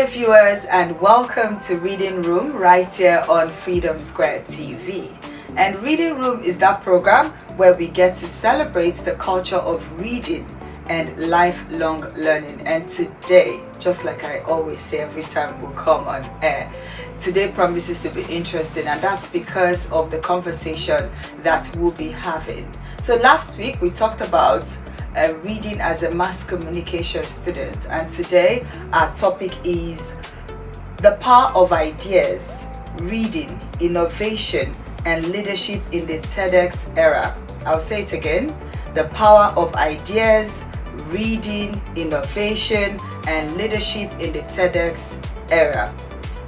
day, viewers, and welcome to Reading Room right here on Freedom Square TV. And Reading Room is that program where we get to celebrate the culture of reading and lifelong learning. And today, just like I always say every time we come on air, today promises to be interesting, and that's because of the conversation that we'll be having. So last week we talked about reading as a mass communication student, and today our topic is the power of ideas, reading, innovation, and leadership in the TEDx era. I'll say it again: the power of ideas, reading, innovation, and leadership in the TEDx era.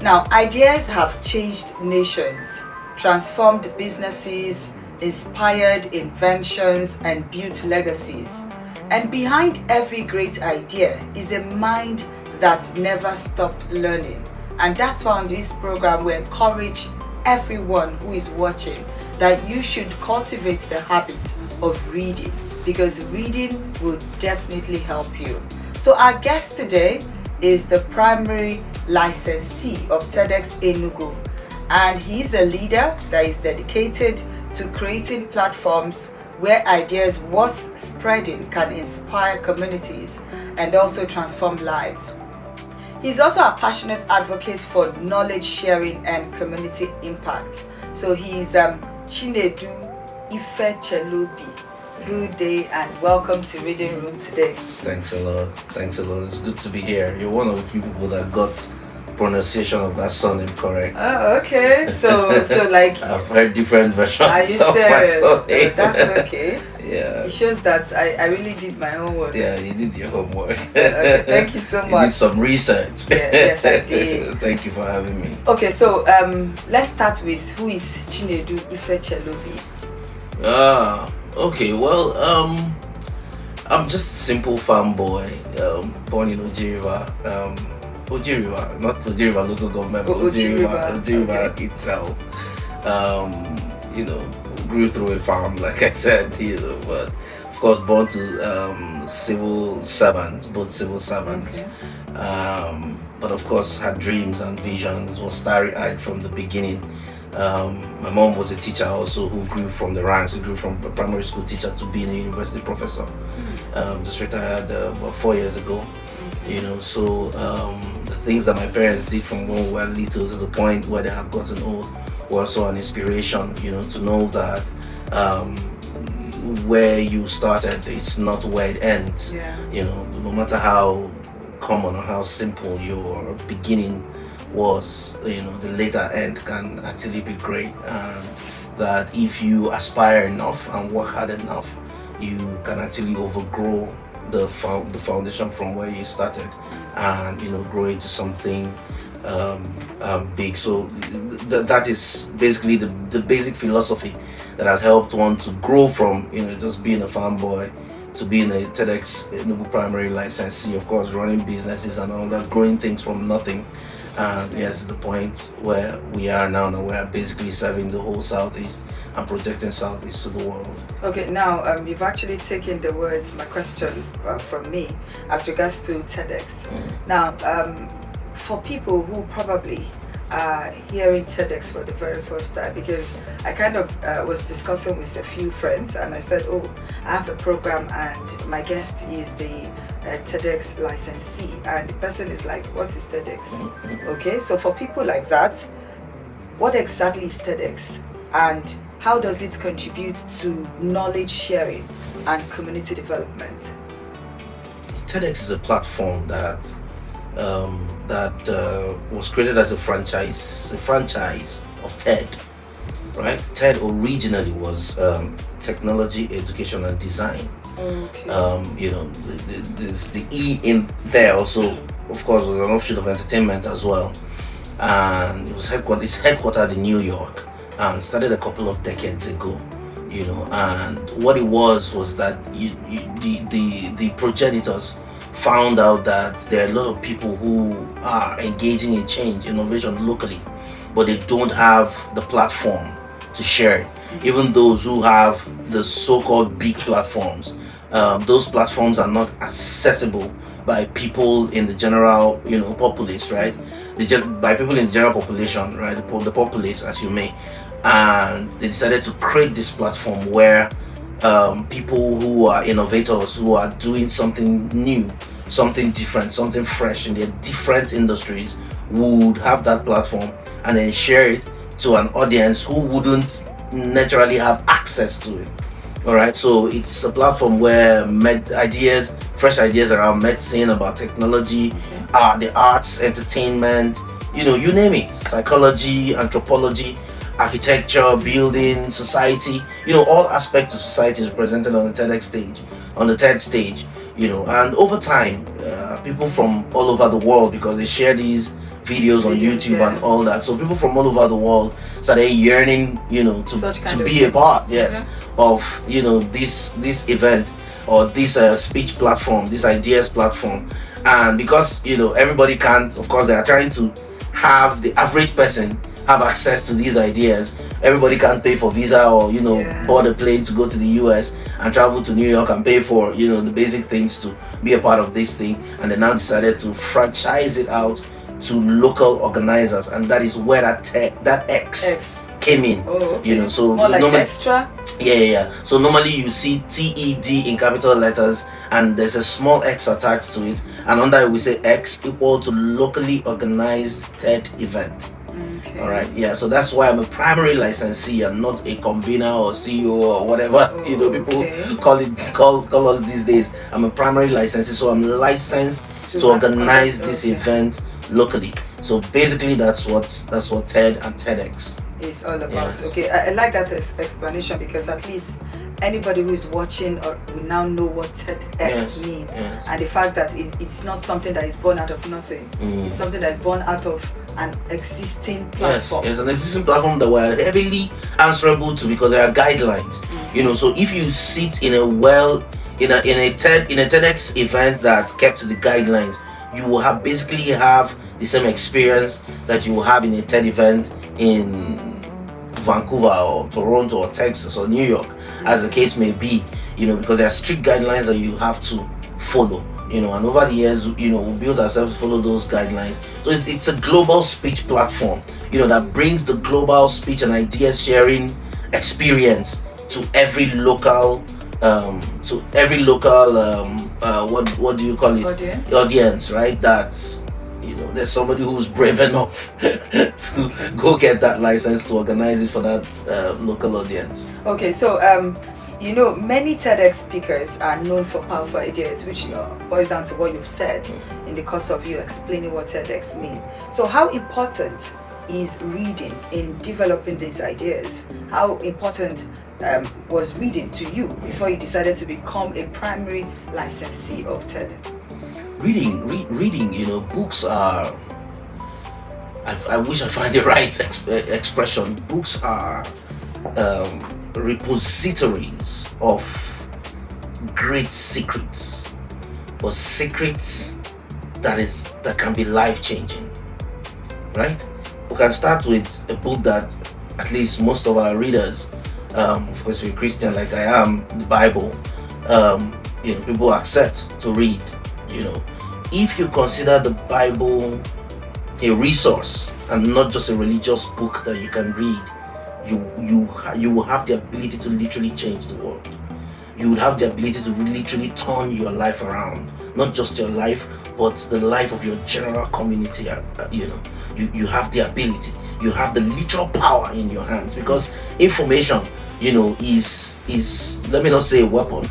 Now, ideas have changed nations, transformed businesses, inspired inventions, and built legacies. And behind every great idea is a mind that never stopped learning. And that's why on this program we encourage everyone who is watching that you should cultivate the habit of reading, because reading will definitely help you. So our guest today is the primary licensee of TEDx Enugu, and he's a leader that is dedicated to creating platforms where ideas worth spreading can inspire communities and also transform lives. He's also a passionate advocate for knowledge sharing and community impact. So he's Chinedu Ifechelobi. Good day and welcome to Reading Room today. Thanks a lot. It's good to be here. You're one of the few people that got pronunciation of that surname correct. Oh, okay. So like I've heard different versions. Are you of serious? my surname. That's okay. Yeah. It shows that I really did my homework. Yeah, you did your homework. Okay, thank you so much. You did some research. Yeah, yes, I did. Thank you for having me. Okay, so let's start with who is Chinedu Ifechelobi. Okay. Well, I'm just a simple farm boy, born in Ojiriva. Ojiriva, not Ojiriva local government, but Ojiriva okay. itself. Grew through a farm, like I said, but of course born to civil servants, both civil servants. Okay. But of course had dreams and visions, was starry-eyed from the beginning. My mom was a teacher also who grew from the ranks. Who grew from a primary school teacher to being a university professor. Just retired about 4 years ago. So the things that my parents did from when we were little to the point where they have gotten old were also an inspiration, to know that where you started, it's not where it ends. Yeah. No matter how common or how simple your beginning was, the later end can actually be great. And that if you aspire enough and work hard enough, you can actually overgrow the foundation from where you started and grow into something big. So that is basically the basic philosophy that has helped one to grow from just being a farm boy to being a TEDx Enugu primary licensee, of course running businesses and all that, growing things from nothing. And yes, the point where we are now, we're basically serving the whole Southeast and projecting Southeast to the world. Okay, now you've actually taken the words, my question from me as regards to TEDx. Now, for people who probably are hearing TEDx for the very first time, because I kind of was discussing with a few friends and I said, oh, I have a program and my guest is the TEDx licensee, and the person is like, what is TEDx? Okay, so for people like that, what exactly is TEDx and how does it contribute to knowledge sharing and community development? TEDx is a platform that was created as a franchise of TED, right? TED originally was technology, education, and design. Okay. The E in there also, of course, was an offshoot of entertainment as well, and it's headquartered in New York and started a couple of decades ago. And what it was that the progenitors found out that there are a lot of people who are engaging in change, innovation locally, but they don't have the platform to share it. Even those who have the so-called big platforms, those platforms are not accessible by people in the general, populace, right? By people in the general population, right? The populace, as you may, and they decided to create this platform where people who are innovators, who are doing something new, something different, something fresh in their different industries, would have that platform and then share it to an audience who wouldn't naturally have access to it. All right, so it's a platform where fresh ideas around medicine, about technology, the arts, entertainment, you name it, psychology, anthropology, architecture, building, society, all aspects of society is represented on the TEDx stage, on the TED stage, and over time, people from all over the world, because they share these videos on YouTube and all that, so people from all over the world started yearning, to be a part, of this event, or this speech platform, this ideas platform. And because everybody can't, of course, they are trying to have the average person have access to these ideas. Everybody can't pay for visa or board a plane to go to the US and travel to New York and pay for the basic things to be a part of this thing. And they now decided to franchise it out to local organizers, and that is where that X came in. So more like extra. So normally you see TED in capital letters, and there's a small X attached to it, and under it we say X equal to locally organized TED event. All right, so that's why I'm a primary licensee and not a convener or CEO or whatever people call us these days. I'm a primary licensee, so I'm licensed to organize this event locally. So basically that's what TED and TEDx is all about. Okay, I like that explanation, because at least anybody who is watching will now know what TEDx means, and the fact that it's not something that is born out of nothing. It's something that is born out of an existing platform. Yes, an existing platform that we're heavily answerable to, because there are guidelines. So if you sit in a TEDx event that kept to the guidelines, you will have the same experience that you will have in a TED event in Vancouver or Toronto or Texas or New York, as the case may be, because there are strict guidelines that you have to follow, and over the years, we built ourselves to follow those guidelines. So it's a global speech platform, that brings the global speech and ideas sharing experience to every local what do you call it? Audience, right? That's there's somebody who's brave enough to go get that license to organize it for that local audience. Okay, so many TEDx speakers are known for powerful ideas, which boils down to what you've said in the course of you explaining what TEDx means. So how important is reading in developing these ideas? How important was reading to you before you decided to become a primary licensee of TED? Reading, books are, I wish I find the right expression. Books are repositories of great secrets, or secrets that can be life-changing, right? We can start with a book that at least most of our readers, of course, if you're Christian like I am, the Bible, people accept to read. If you consider the Bible a resource and not just a religious book that you can read, you will have the ability to literally change the world. You will have the ability to literally turn your life around, not just your life, but the life of your general community. You have the ability, you have the literal power in your hands, because information is let me not say a weapon,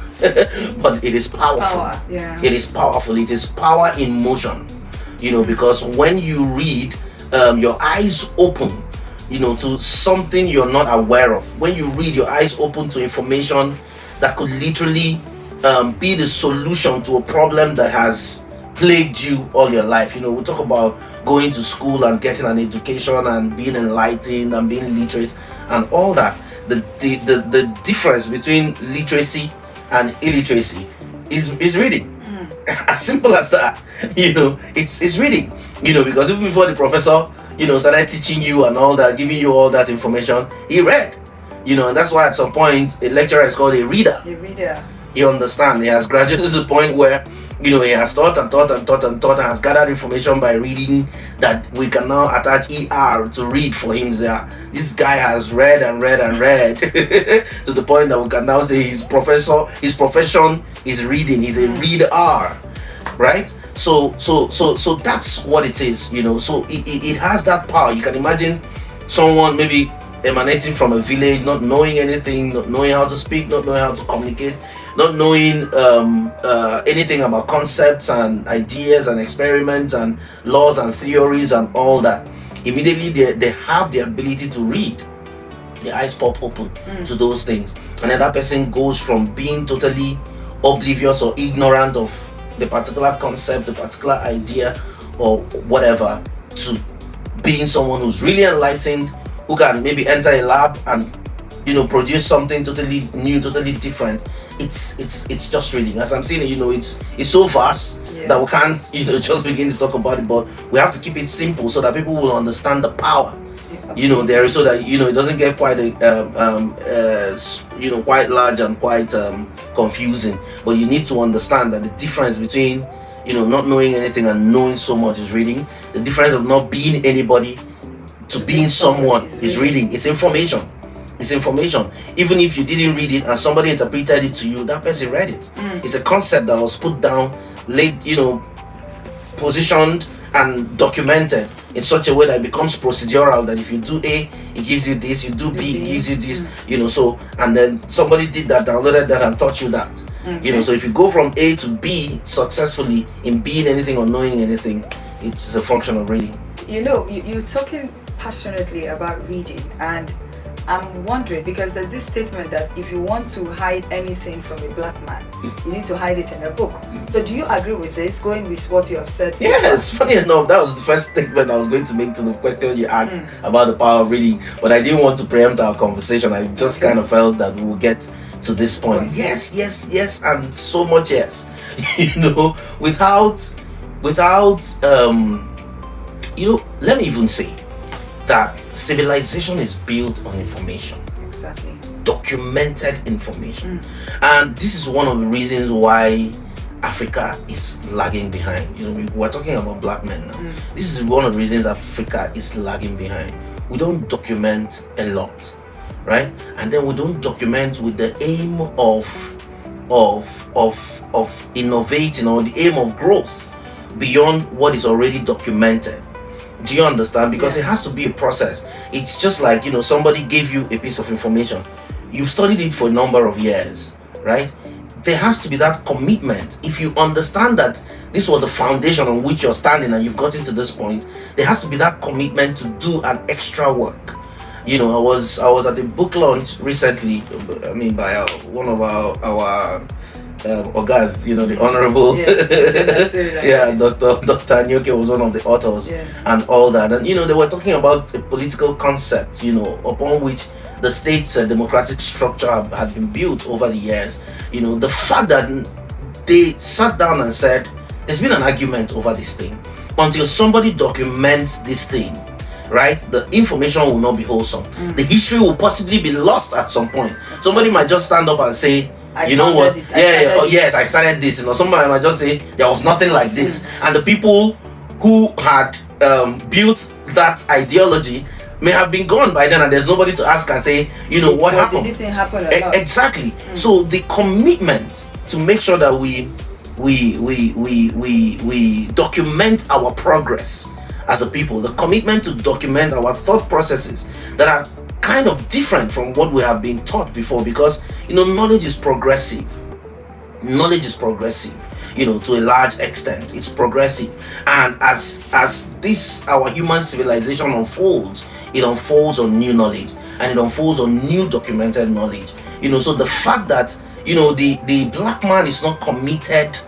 but it is powerful. It is powerful. It is power in motion, because when you read, your eyes open, to something you're not aware of. When you read, your eyes open to information that could literally be the solution to a problem that has plagued you all your life. We talk about going to school and getting an education and being enlightened and being literate and all that. The difference between literacy and illiteracy is reading. As simple as that. It's reading. Because even before the professor started teaching you and all that, giving you all that information, he read. And that's why at some point a lecturer is called a reader. You understand? He has graduated to the point where He has thought and thought and thought and thought and has gathered information by reading, that we can now attach ER to read for him there. This guy has read and read and read to the point that we can now say his profession is reading. He's a reader, right? So that's what it is, So it has that power. You can imagine someone maybe emanating from a village, not knowing anything, not knowing how to speak, not knowing how to communicate, not knowing anything about concepts and ideas and experiments and laws and theories and all that. Immediately they have the ability to read. The eyes pop open to those things, and then that person goes from being totally oblivious or ignorant of the particular concept, the particular idea or whatever, to being someone who's really enlightened, who can maybe enter a lab and produce something totally new, totally different. It's just reading. As I'm saying, it's so vast that we can't just begin to talk about it, but we have to keep it simple so that people will understand the power there, so that it doesn't get quite quite large and quite confusing. But you need to understand that the difference between not knowing anything and knowing so much is reading. The difference of not being anybody to being someone is reading. It's information. It's information. Even if you didn't read it and somebody interpreted it to you, that person read it. It's a concept that was put down, laid, positioned and documented in such a way that it becomes procedural, that if you do A, it gives you this, you do B, it gives you this, so, and then somebody did that, downloaded that and taught you that. So if you go from A to B successfully in being anything or knowing anything, it's a function of reading. You're talking passionately about reading, and I'm wondering, because there's this statement that if you want to hide anything from a black man, you need to hide it in a book. So do you agree with this, going with what you have said so Yes, funny enough, that was the first statement I was going to make to the question you asked about the power of reading, but I didn't want to preempt our conversation. I just kind of felt that we will get to this point. Yes, and so much yes. Without let me even say that civilization is built on information. Exactly. Documented information. And this is one of the reasons why Africa is lagging behind. We're talking about black men now. This is one of the reasons Africa is lagging behind. We don't document a lot, right? And then we don't document with the aim of innovating, or the aim of growth beyond what is already documented. Do you understand? Because it has to be a process. It's just like, somebody gave you a piece of information. You've studied it for a number of years, right? There has to be that commitment. If you understand that this was the foundation on which you're standing and you've gotten to this point, there has to be that commitment to do an extra work. I was at a book launch recently, by one of our Ogas, the honorable Dr. Nyoke was one of the authors, and all that, and they were talking about a political concept upon which the state's democratic structure had been built over the years. The fact that they sat down and said there's been an argument over this thing, until somebody documents this thing, right, the information will not be wholesome. The history will possibly be lost at some point. Somebody might just stand up and say, yes, I started this. Somebody might just say there was nothing like this, and the people who had built that ideology may have been gone by then, and there's nobody to ask and say, what happened. Did anything happen or not? Exactly. So the commitment to make sure that we document our progress as a people, the commitment to document our thought processes that are kind of different from what we have been taught before, because knowledge is progressive. To a large extent, it's progressive, and as this our human civilization unfolds, it unfolds on new knowledge, and it unfolds on new documented knowledge. So the fact that the black man is not committed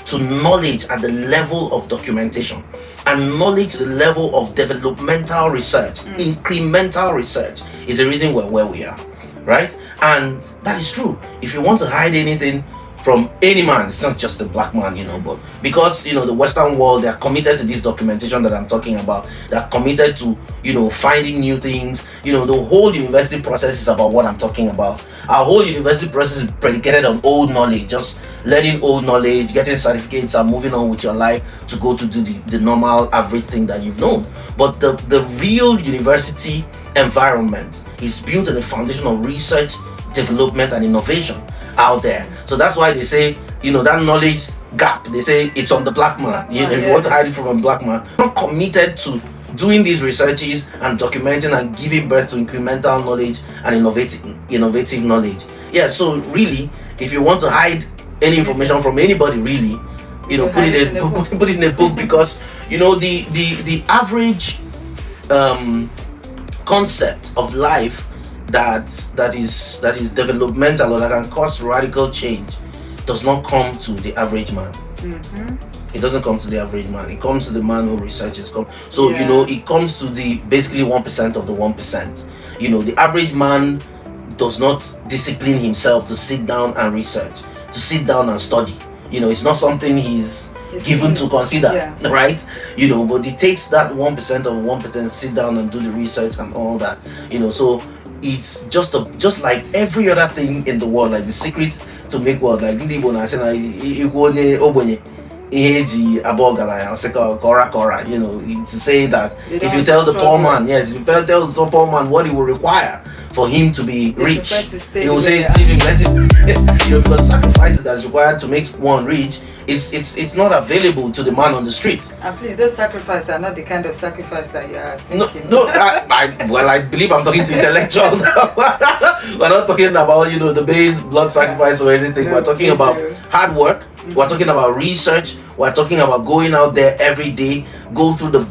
to knowledge at the level of documentation, and knowledge to the level of developmental research, incremental research, is the reason we're where we are, right? And that is true. If you want to hide anything from any man. It's not just a black man, but because the Western world, they are committed to this documentation that I'm talking about. They are committed to finding new things. The whole university process is about what I'm talking about. Our whole university process is predicated on old knowledge, just learning old knowledge, getting certificates, and moving on with your life to go to do the normal average thing that you've known. But the real university environment is built on the foundation of research, development, and innovation out there. So that's why they say, that knowledge gap, they say it's on the black man. If you want to hide it from a black man, not committed to doing these researches and documenting and giving birth to incremental knowledge and innovative knowledge. Yeah, so really, if you want to hide any information from anybody, really, put it in a book, because the average concept of life that is developmental or that can cause radical change does not come to the average man. It doesn't come to the average man. It comes to the man who researches. So it comes to the basically 1% of the 1%. The average man does not discipline himself to sit down and research, to sit down and study. It's not something he's given to consider, right? But it takes that 1% of 1% sit down and do the research and all that. So it's just like every other thing in the world, like the secret to make wealth, like to say that if you tell the poor man, if you tell the poor man what he will require for him to be rich, he will say because sacrifices that's required to make one rich, it's not available to the man on the street. And please, those sacrifices are not the kind of sacrifice that you are thinking. No, I believe I'm talking to intellectuals. We're not talking about the base blood sacrifice or anything. We're talking about hard work. We're talking about research. We're talking about going out there every day, go through the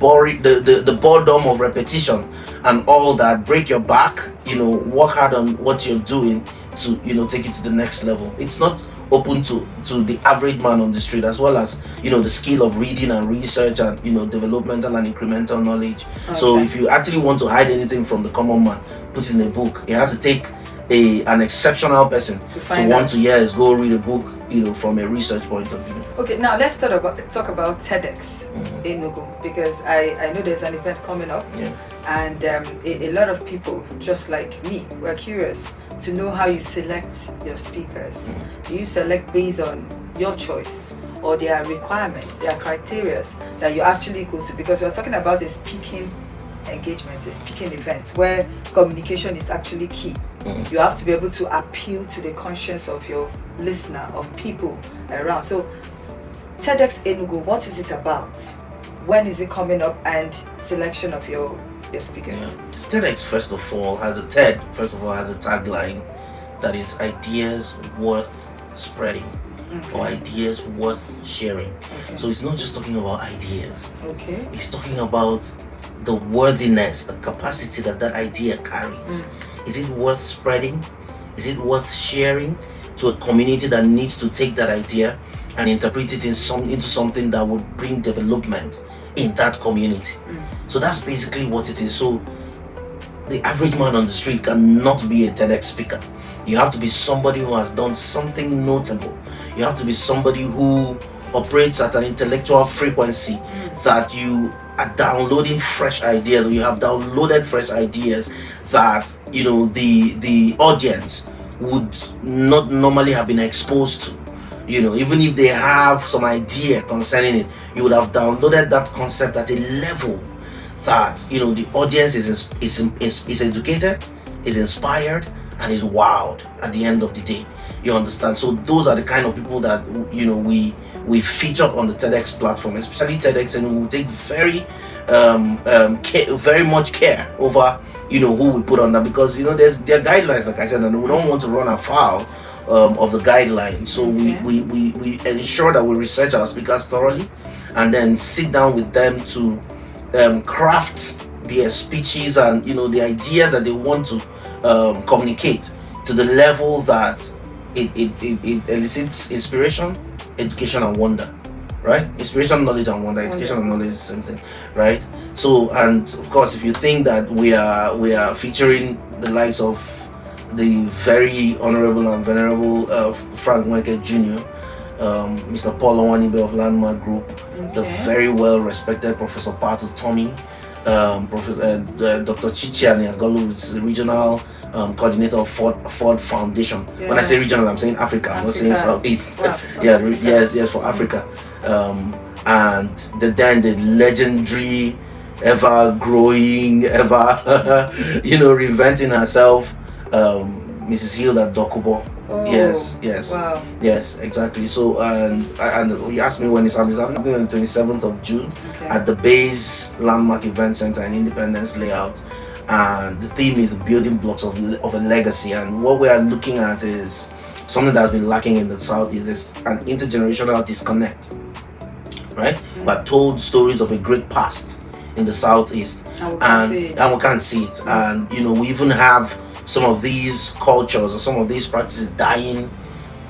boredom of repetition and all that, break your back, work hard on what you're doing to take it to the next level. It's not open to the average man on the street, as well as the skill of reading and research and developmental and incremental knowledge. Okay. So if you actually want to hide anything from the common man, put it in a book. It has to take an exceptional person to want to go read a book from a research point of view. Okay, now let's talk about TEDx Enugu, because I know there's an event coming up, and a lot of people just like me were curious to know how you select your speakers. Do you select based on your choice, or there are requirements, there are criteria that you actually go to? Because we're talking about a speaking engagement, a speaking event where communication is actually key. You have to be able to appeal to the conscience of your listener, of people around. So TEDx Enugu, what is it about? When is it coming up, and selection of your speakers? TEDx first of all has a tagline that is ideas worth spreading, or ideas worth sharing. So it's not just talking about ideas. It's talking about the worthiness, the capacity that idea carries. Is it worth spreading? Is it worth sharing to a community that needs to take that idea and interpret it into something that would bring development in that community? So that's basically what it is. So the average man on the street cannot be a TEDx speaker. You have to be somebody who has done something notable. You have to be somebody who operates at an intellectual frequency, that you are downloading fresh ideas, or you have downloaded fresh ideas that the audience would not normally have been exposed to. Even if they have some idea concerning it, you would have downloaded that concept at a level that the audience is educated, is inspired, and is wowed at the end of the day. You understand? So those are the kind of people that we feature on the TEDx platform, especially TEDx, and we will take very much care over who we put on that, because there are guidelines, like I said, and we don't want to run afoul of the guidelines. So we ensure that we research our speakers thoroughly, and then sit down with them to craft their speeches and the idea that they want to communicate to the level that it elicits inspiration, education, and wonder. Right? Inspiration, knowledge, and wonder. Education and knowledge is the same thing, right? So, and of course, if you think that we are featuring the likes of the very honorable and venerable Frank Mweke Jr., Mr. Paul Onwanibe of Landmark Group, the very well respected Professor Patu Tommy, Dr. Chichi Aniagolu is the regional coordinator of Ford Foundation. When I say regional, I'm saying Africa. I'm not saying Southeast. Yes, for Africa. And the legendary, ever growing, ever reinventing herself, Mrs. Hilda Dokubo. Yes. Wow. Yes, exactly. So and you asked me when it's happening. It's happening on the 27th of June at the Base Landmark Event Center in Independence Layout, and the theme is building blocks of a legacy. And what we are looking at is something that's been lacking in the South is this an intergenerational disconnect, right? But told stories of a great past in the Southeast, and we can't see it. And we even have some of these cultures or some of these practices dying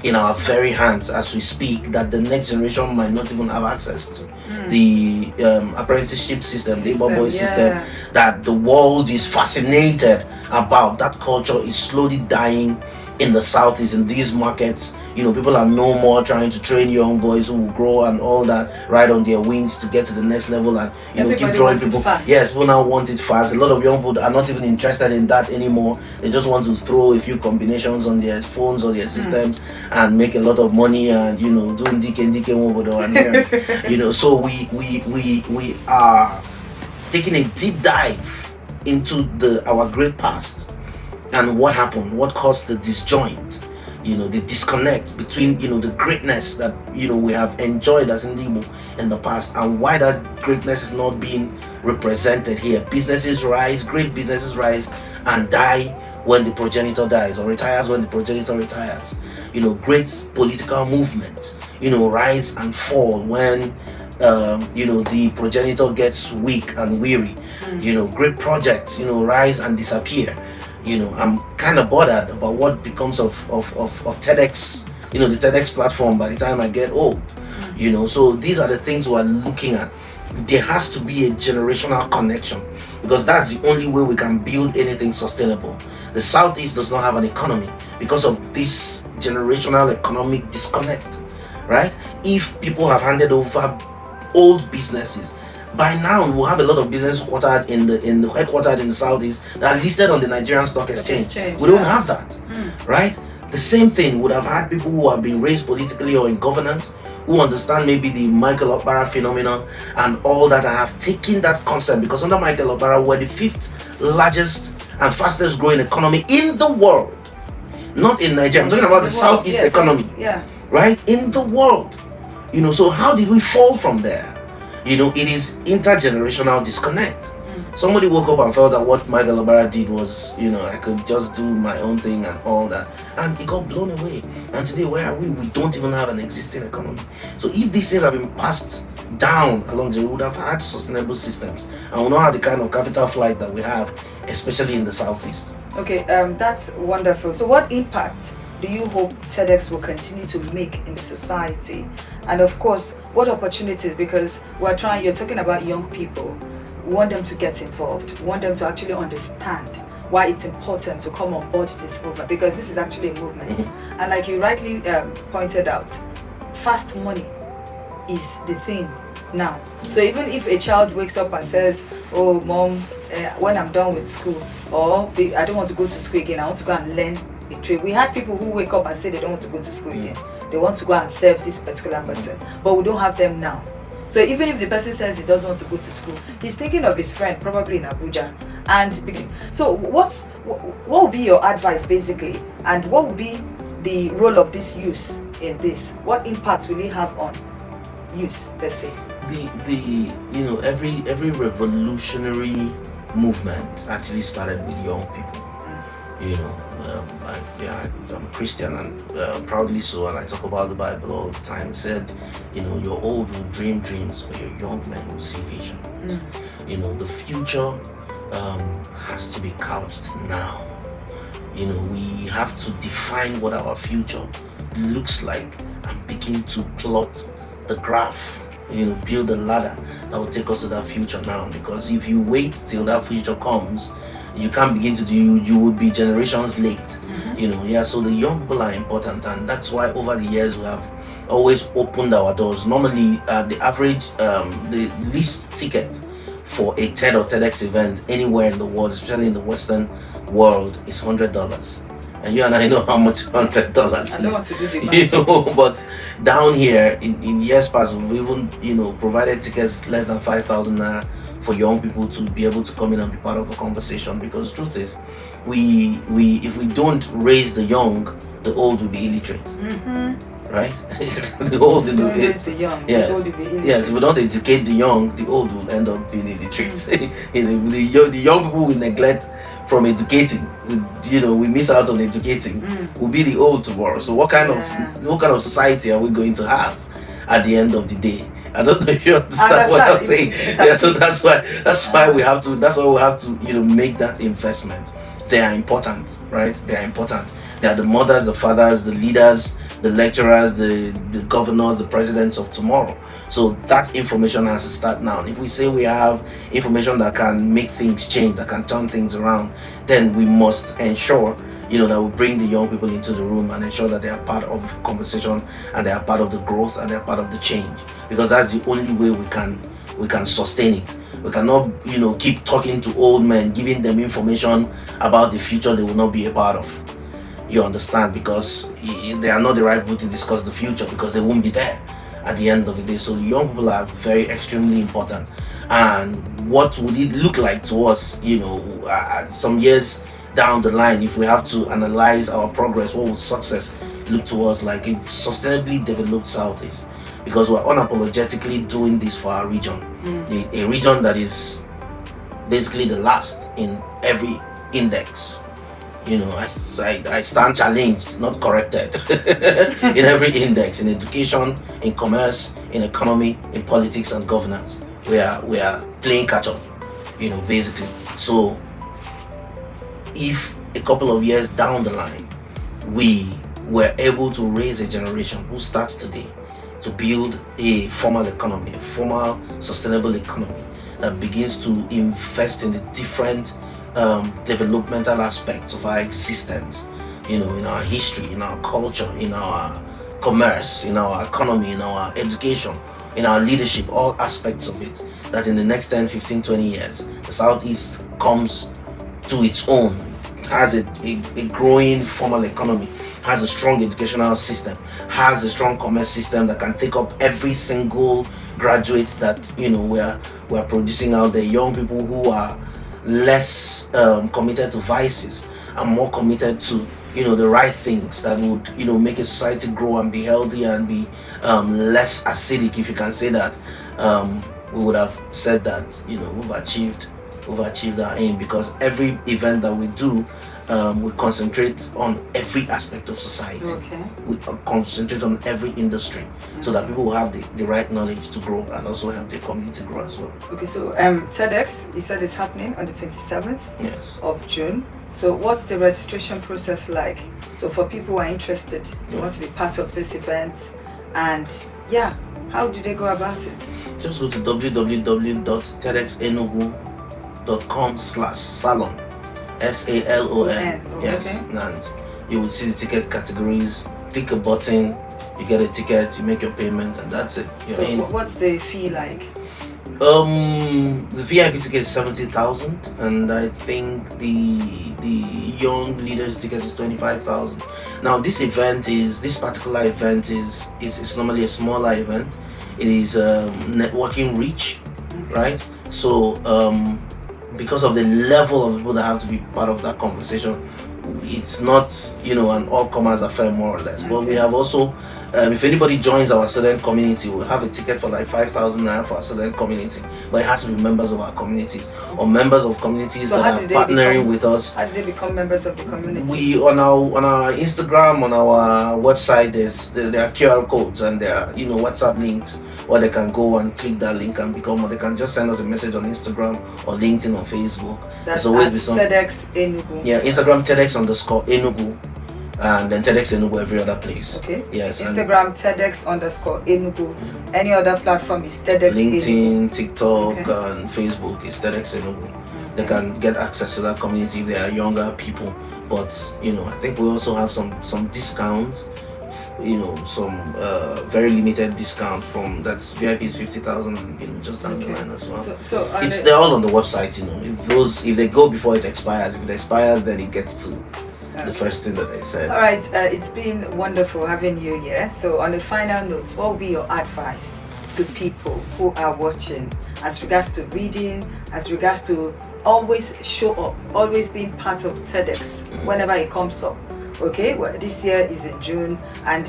in our very hands as we speak, that the next generation might not even have access to. The apprenticeship system, the Igbo boy system, that the world is fascinated about, that culture is slowly dying in the Southeast, in these markets. People are no more trying to train young boys who will grow and all that, ride on their wings to get to the next level and keep drawing people. Yes, people now want it fast. A lot of young people are not even interested in that anymore. They just want to throw a few combinations on their phones or their systems and make a lot of money and doing DK and so we are taking a deep dive into our great past and what happened, what caused the disjoint, the disconnect between the greatness that we have enjoyed as Igbo in the past, and why that greatness is not being represented here. Businesses rise, great businesses rise and die when the progenitor dies, or retires when the progenitor retires. Great political movements rise and fall when the progenitor gets weak and weary. Great projects rise and disappear. I'm kind of bothered about what becomes of TEDx, the TEDx platform by the time I get old. So these are the things we're looking at. There has to be a generational connection, because that's the only way we can build anything sustainable. The Southeast does not have an economy because of this generational economic disconnect, right? If people have handed over old businesses, by now we'll have a lot of businesses headquartered in the Southeast that are listed on the Nigerian Stock Exchange. We don't have that, right? The same thing would have had people who have been raised politically or in governance, who understand maybe the Michael Okpara phenomenon and all that, and have taken that concept, because under Michael Okpara we're the 5th largest and fastest growing economy in the world, not in Nigeria. I'm talking about the Southeast economy, right? In the world. So how did we fall from there? It is intergenerational disconnect. Somebody woke up and felt that what Michael Okpara did was, I could just do my own thing and all that, and it got blown away. And today, where are we? We don't even have an existing economy. So if these things have been passed down along the road, we would have had sustainable systems, and we not have the kind of capital flight that we have, especially in the Southeast. Okay, that's wonderful. So what impact do you hope TEDx will continue to make in the society? And of course, what opportunities? Because you're talking about young people. We want them to get involved. We want them to actually understand why it's important to come on board this movement, because this is actually a movement. And like you rightly pointed out, fast money is the thing now. So even if a child wakes up and says, "Oh, mom, when I'm done with school, or I don't want to go to school again, I want to go and learn a trade." We had people who wake up and say they don't want to go to school again. They want to go and serve this particular person, but we don't have them now. So even if the person says he doesn't want to go to school, he's thinking of his friend probably in Abuja. And so what would be your advice basically, and what would be the role of this youth in this? What impact will it have on youth per se? Every revolutionary movement actually started with young people. I'm Christian, and proudly so, and I talk about the Bible all the time. It said, your old will dream dreams, but your young men will see vision. The future has to be couched now. We have to define what our future looks like and begin to plot the graph, build a ladder that will take us to that future now. Because if you wait till that future comes, you can't begin to do, you would be generations late. So the young people are important, and that's why over the years we have always opened our doors. Normally, the average, the least ticket for a TED or TEDx event anywhere in the world, especially in the Western world, is $100. And you and I know how much $100 is. I don't want to do the math. But down here in years past, we've even provided tickets less than 5,000 naira for young people to be able to come in and be part of a conversation. Because the truth is, we if we don't raise the young, the old will be illiterate. Right? The old will don't raise the young. Yes. The old will be illiterate. Yes. If we don't educate the young, the old will end up being illiterate. The young people will neglect from educating. We miss out on educating. We'll be the old tomorrow. So what kind of society are we going to have at the end of the day? I don't know if you understand what I'm saying. Yeah, so that's why we have to make that investment. They are important, right? They are important. They are the mothers, the fathers, the leaders, the lecturers, the governors, the presidents of tomorrow. So that information has to start now. If we say we have information that can make things change, that can turn things around, then we must ensure that we bring the young people into the room and ensure that they are part of the conversation and they are part of the growth and they are part of the change, because that's the only way we can sustain it. We cannot keep talking to old men, giving them information about the future they will not be a part of. You understand? Because they are not the right people to discuss the future, because they won't be there at the end of the day. So the young people are very extremely important. And what would it look like to us some years down the line, if we have to analyze our progress? What would success look to us like? A sustainably developed Southeast, because we're unapologetically doing this for our region, a region that is basically the last in every index. I stand challenged, not corrected, in every index, in education, in commerce, in economy, in politics and governance. We are playing catch up, basically. So if a couple of years down the line we were able to raise a generation who starts today to build a formal economy, a formal sustainable economy that begins to invest in the different developmental aspects of our existence, in our history, in our culture, in our commerce, in our economy, in our education, in our leadership, all aspects of it, that in the next 10, 15, 20 years, the Southeast comes to its own, has a growing formal economy, has a strong educational system, has a strong commerce system that can take up every single graduate that we're producing out there. Young people who are less committed to vices and more committed to the right things that would make a society grow and be healthy and be less acidic, if you can say that. We would have said that we've achieved our aim, because every event that we do, we concentrate on every aspect of society. Okay. We concentrate on every industry, so that people will have the right knowledge to grow and also help the community grow as well. Okay, so TEDx, you said it's happening on the 27th of June. So what's the registration process like? So for people who are interested, they want to be part of this event, and how do they go about it? Just go to www.tedxenugu.com/salon, SALON. Yes, and you will see the ticket categories. Click a button, you get a ticket, you make your payment, and that's it. So what's the fee like? The VIP ticket is 70,000, and I think the young leaders ticket is 25,000. Now this particular event is normally a smaller event. It is networking reach, right? So because of the level of people that have to be part of that conversation, it's not an all-comers affair, more or less. But we have also, if anybody joins our student community, we'll have a ticket for like 5,000 naira for our student community, but it has to be members of our communities or members of communities that are partnering with us. How do they become members of the community? We on our Instagram, on our website, there are QR codes and there are WhatsApp links where they can go and click that link and become, or they can just send us a message on Instagram or LinkedIn or Facebook. That's always TEDx Enugu. Yeah, Instagram TEDx_Enugu, and then TEDx Enugu every other place. Okay. Yes. Instagram TEDx_Enugu. Any other platform is TEDx LinkedIn, Enugu. TikTok, and Facebook is TEDx Enugu. they can get access to that community if they are younger people. But I think we also have some discounts, some very limited discount from that's VIP is 50,000, just down the line as well. So they're all on the website. If they go before it expires, if it expires, then it gets to the first thing that they said. All right, it's been wonderful having you here. So on the final notes, what will be your advice to people who are watching as regards to reading, as regards to always show up, always being part of TEDx whenever it comes up? Okay, well, this year is in June, and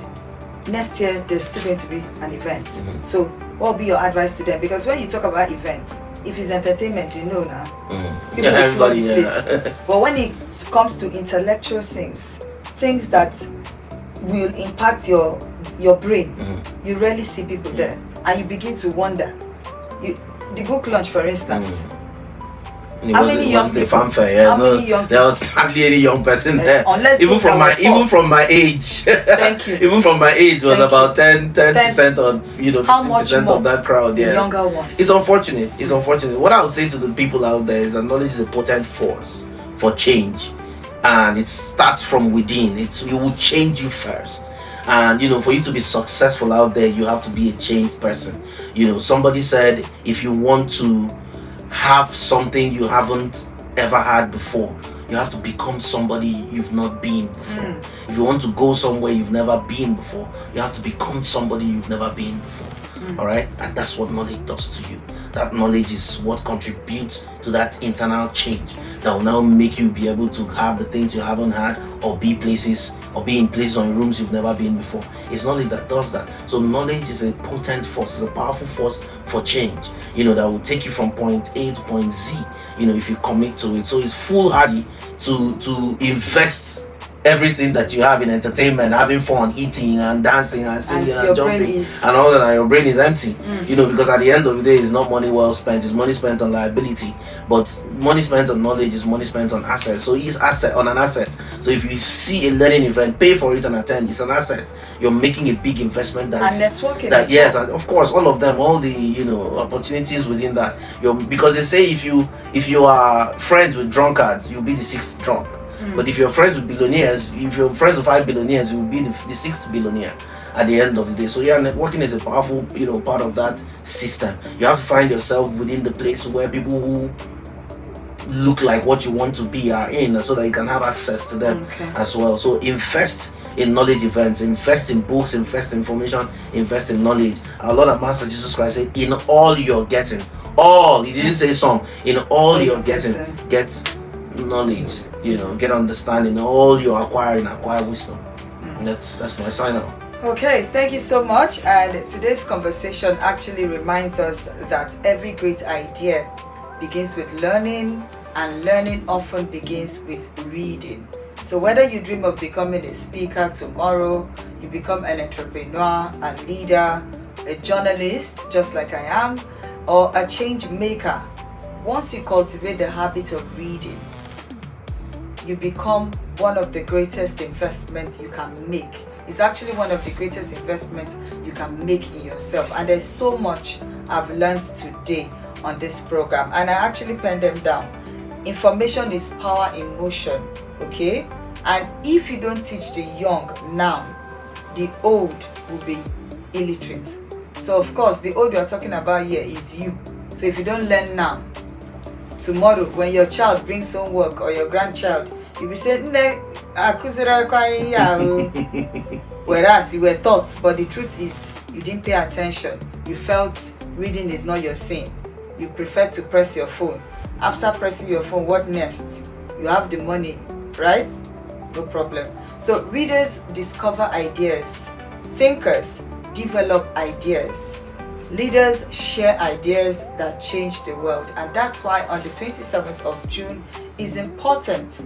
next year there's still going to be an event. So what will be your advice to them? Because when you talk about events, if it's entertainment, now people will flood the place. But when it comes to intellectual things that will impact your brain, you rarely see people there, and you begin to wonder. The book launch, for instance. How many young people? Fanfare, How many young people? There was hardly any young person there. Unless even from my age. Thank you. Even from my age was about 10% or 15% of that crowd. The younger ones. It's unfortunate. What I would say to the people out there is that knowledge is a potent force for change, and it starts from within. It will change you first. And for you to be successful out there, you have to be a changed person. Somebody said, if you want to have something you haven't ever had before, you have to become somebody you've not been before. If you want to go somewhere you've never been before, you have to become somebody you've never been before. All right, and that's what knowledge does to you. That knowledge is what contributes to that internal change that will now make you be able to have the things you haven't had, or be in places or in rooms you've never been before. It's knowledge that does that. So knowledge is a potent force, it's a powerful force for change, that will take you from point A to point Z, if you commit to it. So it's foolhardy to invest everything that you have in entertainment, having fun, eating and dancing and singing and jumping and all that, and your brain is empty. Because at the end of the day, it's not money well spent, it's money spent on liability. But money spent on knowledge is money spent on assets. So it's asset on an asset. So if you see a learning event, pay for it and attend, it's an asset. You're making a big investment. And networking. Yes, and of course, all of them, all the opportunities within that. Because they say if you are friends with drunkards, you'll be the sixth drunk. But if you're friends with billionaires, if you're friends with 5 billionaires, you'll be the sixth billionaire at the end of the day. So networking is a powerful, part of that system. You have to find yourself within the place where people who look like what you want to be are in, so that you can have access to them as well. So invest in knowledge events, invest in books, invest in information, invest in knowledge. Our Lord and Master Jesus Christ said, in all you're getting, he didn't say some, in all you're getting, get knowledge, get understanding. All you're acquiring, acquire wisdom. That's my sign up. Okay, thank you so much. And today's conversation actually reminds us that every great idea begins with learning, and learning often begins with reading. So whether you dream of becoming a speaker tomorrow, you become an entrepreneur, a leader, a journalist, just like I am, or a change maker, once you cultivate the habit of reading, you become one of the greatest investments you can make. It's actually one of the greatest investments you can make in yourself. And there's so much I've learned today on this program, and I actually penned them down. Information is power in motion, okay? And if you don't teach the young now, the old will be illiterate. So of course, the old we are talking about here is you. So if you don't learn now, tomorrow when your child brings homework, or your grandchild, you'll be saying, whereas you were taught. But the truth is, you didn't pay attention. You felt reading is not your thing. You prefer to press your phone. After pressing your phone, what next? You have the money, right? No problem. So readers discover ideas. Thinkers develop ideas. Leaders share ideas that change the world. And that's why on the 27th of June is important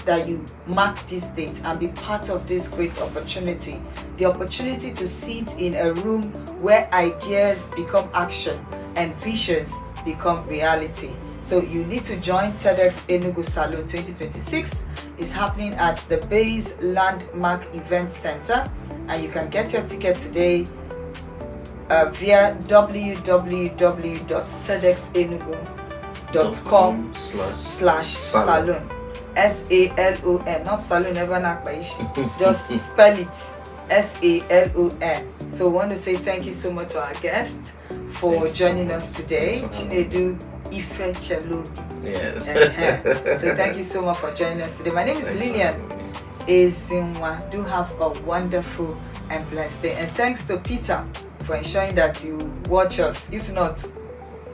that you mark this date and be part of this great opportunity. The opportunity to sit in a room where ideas become action and visions become reality. So you need to join TEDx Enugu Salon 2026. It's happening at the Bayes Landmark Event Center, and you can get your ticket today via www.tedxenugu.com. facebook.com/salon salon. SALON, not saloon, never knock by just spell it SALON. So we want to say thank you so much to our guest for joining us today, Chinedu Ifechelobi. Yes. So thank you so much for joining us today. My name is Lillian Ezinwa. Do have a wonderful and blessed day. And thanks to Peter for ensuring that you watch us. If not,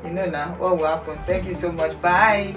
you know now what will happen. Thank you so much. Bye.